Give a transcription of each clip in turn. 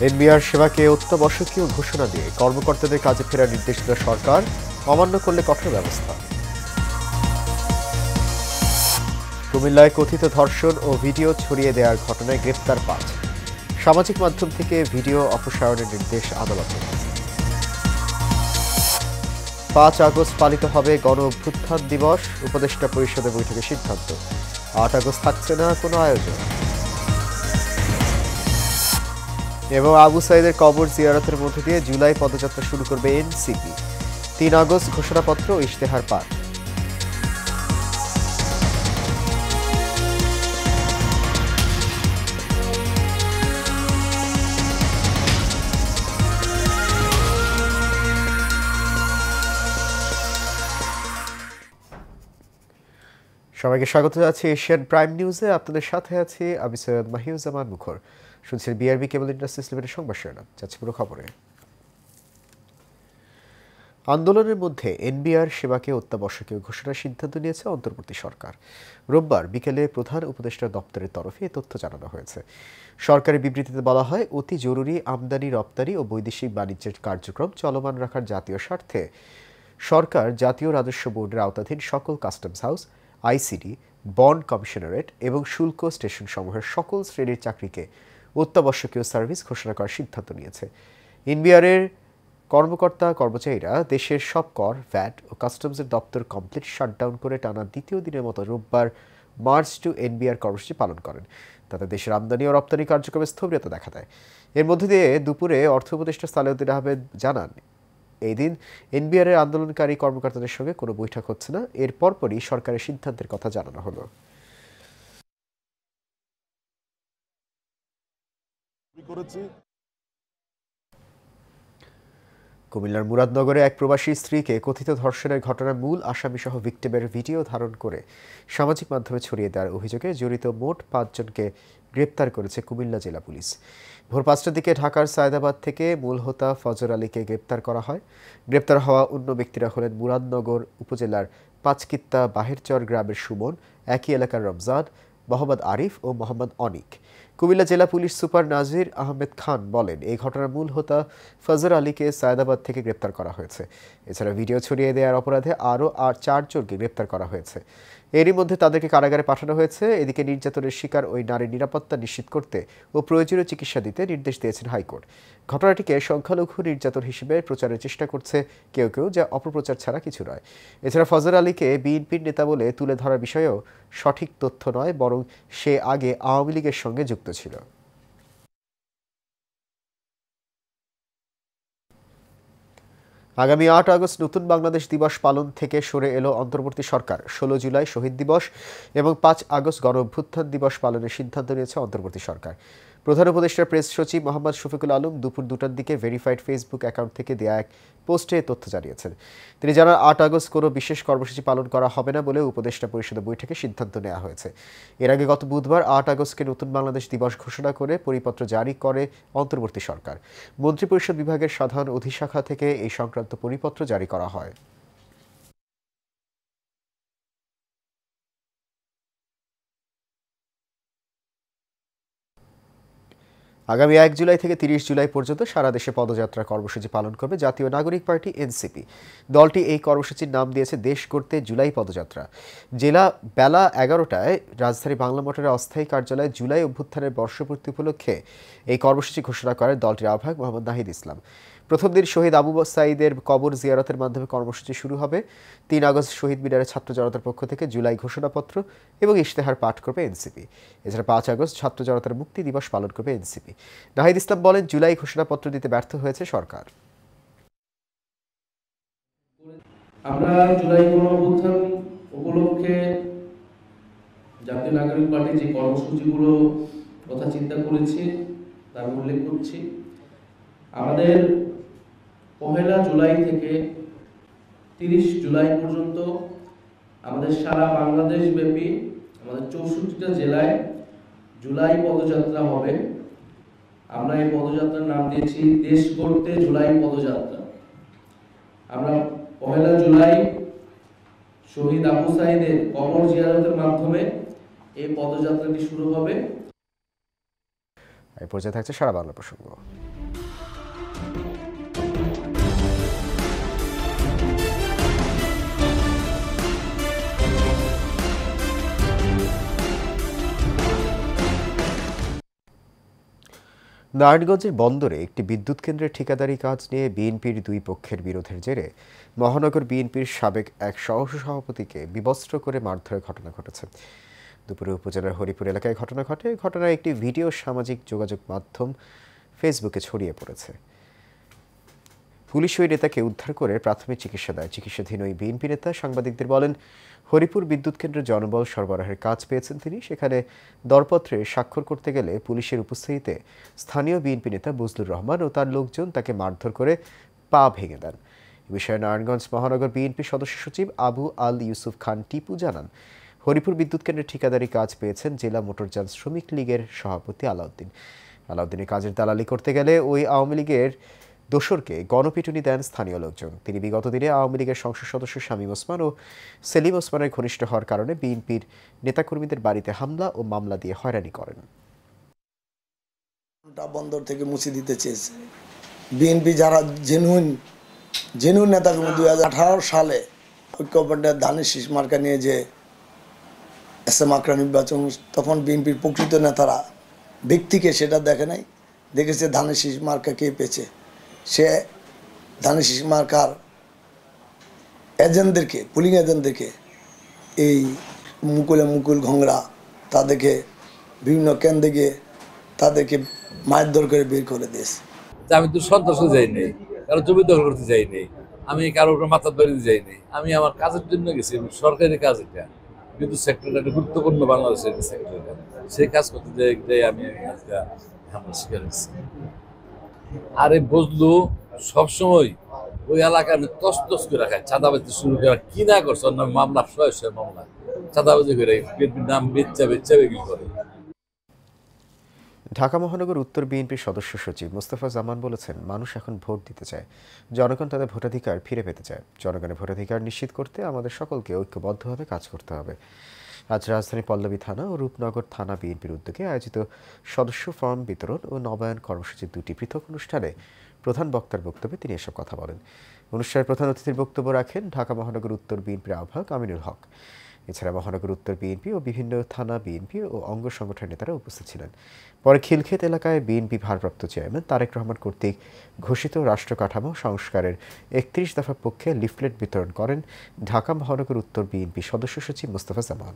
NBR সেবাকে অত্যাবশ্যকীয় ঘোষণা দিয়ে কর্মকর্তাদের কাজে ফেরার নির্দেশ দিল সরকার, অমান্য করলে কঠোর ব্যবস্থা। কুমিল্লায় কথিত ধর্ষণ ও ভিডিও ছড়িয়ে দেওয়ার ঘটনায় গ্রেপ্তার ৫। সামাজিক মাধ্যম থেকে ভিডিও অপসারণের নির্দেশ আদালতের। ৫ আগস্ট পালিত হবে গণ অভ্যুত্থান দিবস, উপদেষ্টা পরিষদের বৈঠকে সিদ্ধান্ত। ৮ আগস্ট থাকছে না কোনো আয়োজন। এবং আবু সাইদের কবর জিয়ারতের মধ্য দিয়ে জুলাই পদযাত্রা শুরু করবে এনসিপি। ৩ আগস্ট ঘোষণাপত্র ও ইশতেহার পাঠ। সবাইকে স্বাগত জানাচ্ছি এশিয়ান প্রাইম নিউজে। আপনাদের সাথে আছি আমি সৈয়দ মাহিউজ্জামান মুখর। শুনছেন বিআরবি কেবল ইন্ডাস্ট্রিজ লিমিটেড সংবাদ শিরোনাম। যাচ্ছে পুরো খবরে। আন্দোলনের মধ্যে এনবিআর সেবাকে অত্যাবশ্যকীয় ঘোষণার সিদ্ধান্ত নিয়েছে অন্তর্বর্তী সরকার। রোববার বিকেলে প্রধান উপদেষ্টা দপ্তরের তরফে এ তথ্য জানানো হয়েছে। সরকারি বিবৃতিতে বলা হয়, অতি জরুরি আমদানি রপ্তানি ও বৈদেশিক বাণিজ্যের কার্যক্রম চলমান রাখার জাতীয় স্বার্থে সরকার জাতীয় রাজস্ব বোর্ডের আওতাধীন সকল customs house, ICD, bond commissionerate এবং শুল্ক স্টেশন সমূহের সকল শ্রেণীর চাকরিকে অত্যাবশ্যকীয় সার্ভিস ঘোষণা করার সিদ্ধান্ত নিয়েছে। এনবিআরের কর্মকর্তা কর্মচারীরা দেশের সব কর, ভ্যাট ও কাস্টমসের দপ্তর কমপ্লিট শাটডাউন করে টানা দ্বিতীয় দিনের মতো রোববার মার্চ টু এনবিআর কর্মসূচি পালন করেন। তাতে দেশের আমদানি ও রপ্তানি কার্যক্রমে স্থবিরতা দেখা দেয়। এর মধ্যে দিয়ে দুপুরে অর্থ উপদেষ্টা সালেউদ্দিন আহমেদ জানান, এই দিন এনবিআরের আন্দোলনকারী কর্মকর্তাদের সঙ্গে কোনো বৈঠক হচ্ছে না। এর পরপরই সরকারের সিদ্ধান্তের কথা জানানো হলো। কুমিল্লার মুরাদনগরে এক প্রবাসী স্ত্রীকে কথিত ধর্ষণের ঘটনার মূল আসামিসহ ভিকটিমের ভিডিও ধারণ করে সামাজিক মাধ্যমে ছড়িয়ে দেওয়ার অভিযোগে জড়িত মোট ৫ জনকে গ্রেপ্তার করেছে কুমিল্লা জেলা পুলিশ। ভোর ৫টার দিকে ঢাকার সায়দাবাদ থেকে মূল হোতা ফজর আলীকে গ্রেপ্তার করা হয়। গ্রেপ্তার হওয়া অন্য ব্যক্তিরা হলেন মুরাদনগর উপজেলার পাঁচকিত্তা বাহেরচর গ্রামের সুমন, একই এলাকার রমজান, মোহাম্মদ আরিফ ও মোহাম্মদ অনিক। কুমিল্লা জেলা পুলিশ সুপার নাজির আহমেদ খান বলেন, এই ঘটনার মূল হোতা ফজর আলীকে সায়দাবাদ থেকে গ্রেপ্তার করা হয়েছে। এছাড়া ভিডিও ছড়িয়ে দেওয়ার অপরাধে আরও ৪ জনকে গ্রেপ্তার করা হয়েছে। এরই মধ্যে তাদেরকে কারাগারে পাঠানো হয়েছে। এদিকে নির্যাতনের শিকার ওই নারীর নিরাপত্তা নিশ্চিত করতে ও প্রয়োজনীয় চিকিৎসা দিতে নির্দেশ দিয়েছেন হাইকোর্ট। ঘটনাটিকে সংখ্যালঘু নির্যাতন হিসেবে প্রচারের চেষ্টা করছে কেউ কেউ, যা অপপ্রচার ছাড়া কিছু নয়। এছাড়া ফজর আলীকে বিএনপির নেতা বলে তুলে ধরার বিষয়েও সঠিক তথ্য নয়, বরং সে আগে আওয়ামী লীগের সঙ্গে যুক্ত ছিল। আগামী ৮ আগস্ট নতুন বাংলাদেশ দিবস পালন থেকে সরে এলো অন্তর্বর্তী সরকার। ১৬ জুলাই শহীদ দিবস এবং ৫ আগস্ট গণ অভ্যুত্থান দিবস পালনের সিদ্ধান্ত নিয়েছে অন্তর্বর্তী সরকার। প্রধান উপদেষ্টার প্রেস সচিব মোহাম্মদ শফিকুল আলম দুপুর ২টার দিকে ভেরিফাইড ফেসবুক অ্যাকাউন্ট থেকে দেয়া এক পোস্টে তথ্য জানিয়েছেন। তিনি জানান, ৮ আগস্ট কোনো বিশেষ কর্মসূচি পালন করা হবে না বলে উপদেষ্টা পরিষদের বৈঠকে সিদ্ধান্ত নেওয়া হয়েছে। এর আগে গত বুধবার ৮ আগস্টকে নতুন বাংলাদেশ দিবস ঘোষণা করে পরিপত্র জারি করে অন্তর্বর্তী সরকার। মন্ত্রিপরিষদ বিভাগের সাধারণ অধিশাখা থেকে এই সংক্রান্ত পরিপত্র জারি করা হয়। আগামী ১ জুলাই থেকে ৩০ জুলাই পর্যন্ত সারা দেশে পদযাত্রা কর্মসূচি পালন করবে জাতীয় নাগরিক পার্টি এনসিপি। দলটি এই কর্মসূচির নাম দিয়েছে দেশ গড়তে জুলাই পদযাত্রা। জেলা বেলা ১১টায় রাজধানী বাংলা মোটরের অস্থায়ী কার্যালয়ে জুলাই অভ্যুত্থানের বর্ষপূর্তি উপলক্ষে এই কর্মসূচি ঘোষণা করেন দলটির আহ্বায়ক মোহাম্মদ নাহিদ ইসলাম। প্রথম দিন শহীদ আবু সাইদের কবর জিয়ারতের মাধ্যমে কর্মসূচি শুরু হবে। ৩ আগস্ট শহীদ মিনারে ছাত্র জনতার পক্ষ থেকে জুলাই ঘোষণাপত্র এবং ইশতেহার পাঠ করবে এনসিপি। এছাড়া ৫ আগস্ট ছাত্র জনতার মুক্তি দিবস পালন করবে এনসিপি। নাহিদ ইসলাম বলেন, জুলাই ঘোষণাপত্র দিতে ব্যর্থ হয়েছে সরকার। আমরা জুলাই গণঅভ্যুত্থান উপলক্ষে জাতীয় নাগরিক পার্টি যে কর্মসূচিগুলো কথা চিন্তা করেছি তার উল্লেখ করছি। আমাদের ১ জুলাই থেকে ৩০ জুলাই পর্যন্ত আমাদের সারা বাংলাদেশ ব্যাপী আমাদের ৬৪টা জেলায় জুলাই পদযাত্রা হবে। আমরা এই পদযাত্রার নাম দিয়েছি দেশ গড়তে জুলাই পদযাত্রা। আমরা ১ জুলাই শহীদ আবু সাইদের কবর জিয়ারতের মাধ্যমে এই পদযাত্রাটি শুরু হবে। এই পর্যায়ে থাকছে সারা বাংলা প্রসঙ্গ। নারায়ণগঞ্জের বন্দরে একটি বিদ্যুৎ কেন্দ্রের ঠিকাদারি কাজ নিয়ে বিএনপির দুই পক্ষের বিরোধের জেরে মহানগর বিএনপির সাবেক এক সহসভাপতিকে বিবস্ত্র করে মারধরের ঘটনা ঘটেছে। দুপুরে উপজেলার হরিপুর এলাকায় ঘটনা ঘটে। ঘটনায় একটি ভিডিও সামাজিক যোগাযোগ মাধ্যম ফেসবুকে ছড়িয়ে পড়েছে। পুলিশ ওই নেতাকে উদ্ধার করে প্রাথমিক চিকিৎসা দেয়। চিকিৎসাধীন ওই বিএনপি নেতা সাংবাদিকদের বলেন, হরিপুর বিদ্যুৎ কেন্দ্রে জনবল সরবরাহের কাজ পেয়েছেন তিনি। সেখানে দরপত্রে স্বাক্ষর করতে গেলে পুলিশের উপস্থিতিতে স্থানীয় বিএনপি নেতা বজলুর রহমান ও তার লোকজন তাকে মারধর করে পা ভেঙে দেন। এ বিষয়ে নারায়ণগঞ্জ মহানগর বিএনপি সদস্য সচিব আবু আল ইউসুফ খান টিপু জানান, হরিপুর বিদ্যুৎ কেন্দ্রের ঠিকাদারি কাজ পেয়েছেন জেলা মোটরযান শ্রমিক লীগের সভাপতি আলাউদ্দিনের কাজের দালালি করতে গেলে ওই আওয়ামী লীগের দোসরকে গণপিটুনি দেন স্থানীয় লোকজন। তিনি বিগত দিনে আওয়ামী লীগের সংসদ সদস্য শামীম ওসমান ও সেলিম ওসমানের ঘনিষ্ঠ হওয়ার কারণে বিএনপির নেতাকর্মীদের বাড়িতে হামলা ও মামলা দিয়ে হয়রানি করেন। বন্দর থেকে মুছে দিতে চেয়েছে বিএনপি যারা জেনুইন নেতাকর্মী। 2018 সালে ঐক্যফ্রন্টের ধানের শীষ মার্কা নিয়ে যে এসএম আকরা নির্বাচন, তখন বিএনপির প্রকৃত নেতারা ব্যক্তিকে সেটা দেখে নাই, দেখেছে ধানের শীষ মার্কা কে পেয়েছে। সে ধানের শীষ মার্কার এজেন্টদেরকে, পুলিং এজেন্টদেরকে, এই মুকুল ঘংরা তাদেরকে বিভিন্ন কেন্দ্রে গিয়ে তাদেরকে মারধর করে বের করে দিয়েছে। আমি তো সন্ত্রাসে যাইনি, কারো জমি দখল করতে যাইনি, আমি কারোর মাথা ধরে যাইনি। আমি আমার কাজের জন্য গেছি, সরকারি কাজ। এটা বিদ্যুৎ সেক্টরটা একটা গুরুত্বপূর্ণ বাংলাদেশের সেক্টর, সেই কাজ করতে যাই আমি হামলা শিকার হয়েছি। আরে বজলু সবসময় ওই এলাকা আমি তস করে রাখায়, চাঁদাবাজি শুরু করা কি না করছে, অন্য মামলা শয়ে মামলা চাঁদাবাজি করে নাম বেচা বিক্রি করে। ঢাকা মহানগর উত্তর বিএনপির সদস্য সচিব মোস্তফা জামান বলেছেন, মানুষ এখন ভোট দিতে চায়, জনগণ তাদের ভোটাধিকার ফিরে পেতে চায়। জনগণের ভোটাধিকার নিশ্চিত করতে আমাদের সকলকে ঐক্যবদ্ধভাবে কাজ করতে হবে। আজ রাজধানী পল্লবী থানা ও রূপনগর থানা বিএনপির উদ্যোগে আয়োজিত সদস্য ফর্ম বিতরণ ও নবায়ন কর্মসূচির দুটি পৃথক অনুষ্ঠানে প্রধান বক্তার বক্তব্যে তিনি এসব কথা বলেন। অনুষ্ঠানের প্রধান অতিথির বক্তব্য রাখেন ঢাকা মহানগর উত্তর বিএনপির আহ্বায়ক আমিনুল হক। এছাড়া মহানগর উত্তর বিএনপি ও বিভিন্ন থানা বিএনপি ও অঙ্গ সংগঠনের নেতারা উপস্থিত ছিলেন। পরে খিলক্ষেত এলাকায় বিএনপি ভারপ্রাপ্ত চেয়ারম্যান তারেক রহমান কর্তৃক ঘোষিত রাষ্ট্র কাঠামো সংস্কারের 31 দফা পক্ষে লিফলেট বিতরণ করেন ঢাকা মহানগর উত্তর বিএনপি সদস্য সচিব মোস্তফা জামান।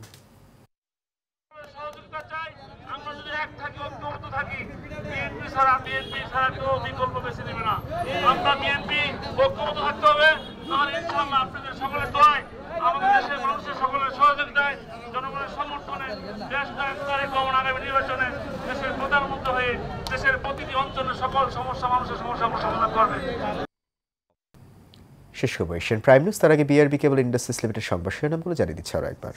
আমাদের দেশের মানুষের সকলের সহযোগিতায়, জনগণের সমর্থনে দেশ আগামী নির্বাচনে দেশের প্রধানমন্ত্রী হয়ে দেশের প্রতিটি অঞ্চলের সকল সমস্যা, মানুষের সমস্যাগুলো সমাধান করবে। শেষ করব এশিয়ান প্রাইম নিউজ। তার আগে বিআরবি কেবল ইন্ডাস্ট্রিজ লিমিটেড সংবাদ শিরোনামগুলো জানিয়ে দিচ্ছে আরও একবার।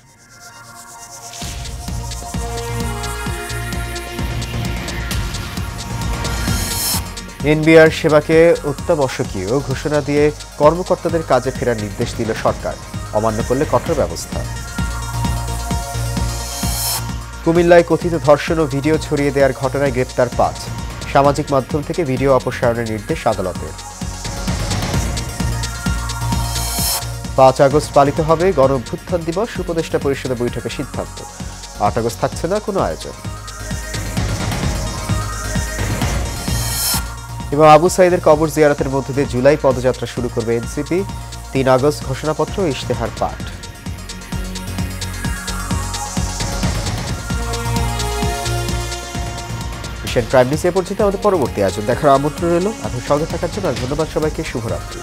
এনবিআর সেবাকে অত্যাবশ্যকীয় ঘোষণা দিয়ে কর্মকর্তাদের কাজে ফেরার নির্দেশ দিল সরকার, অমান্য করলে কঠোর ব্যবস্থা। কুমিল্লায় কথিত ধর্ষণ ও ভিডিও ছড়িয়ে দেওয়ার ঘটনায় গ্রেপ্তার 5, সামাজিক মাধ্যম থেকে ভিডিও অপসারণের নির্দেশ আদালতের। 5 আগস্ট পালিত হবে গণ অভ্যুত্থান দিবস, উপদেষ্টা পরিষদের বৈঠকে সিদ্ধান্ত। 8 আগস্ট থাকছে না কোনো আয়োজন। এবং আবু সাইদের কবর জিয়ারতের মধ্যে দিয়ে জুলাই পদযাত্রা শুরু করবে এনসিপি। 3 আগস্ট ঘোষণাপত্র ও ইশতেহার পাঠ। এশিয়ান প্রাইম নিউজ এ পর্যন্ত। আমাদের পরবর্তী আয়োজন দেখার আমন্ত্রণ রইল। আপনার সঙ্গে থাকার জন্য ধন্যবাদ সবাইকে। শুভরাত্রি।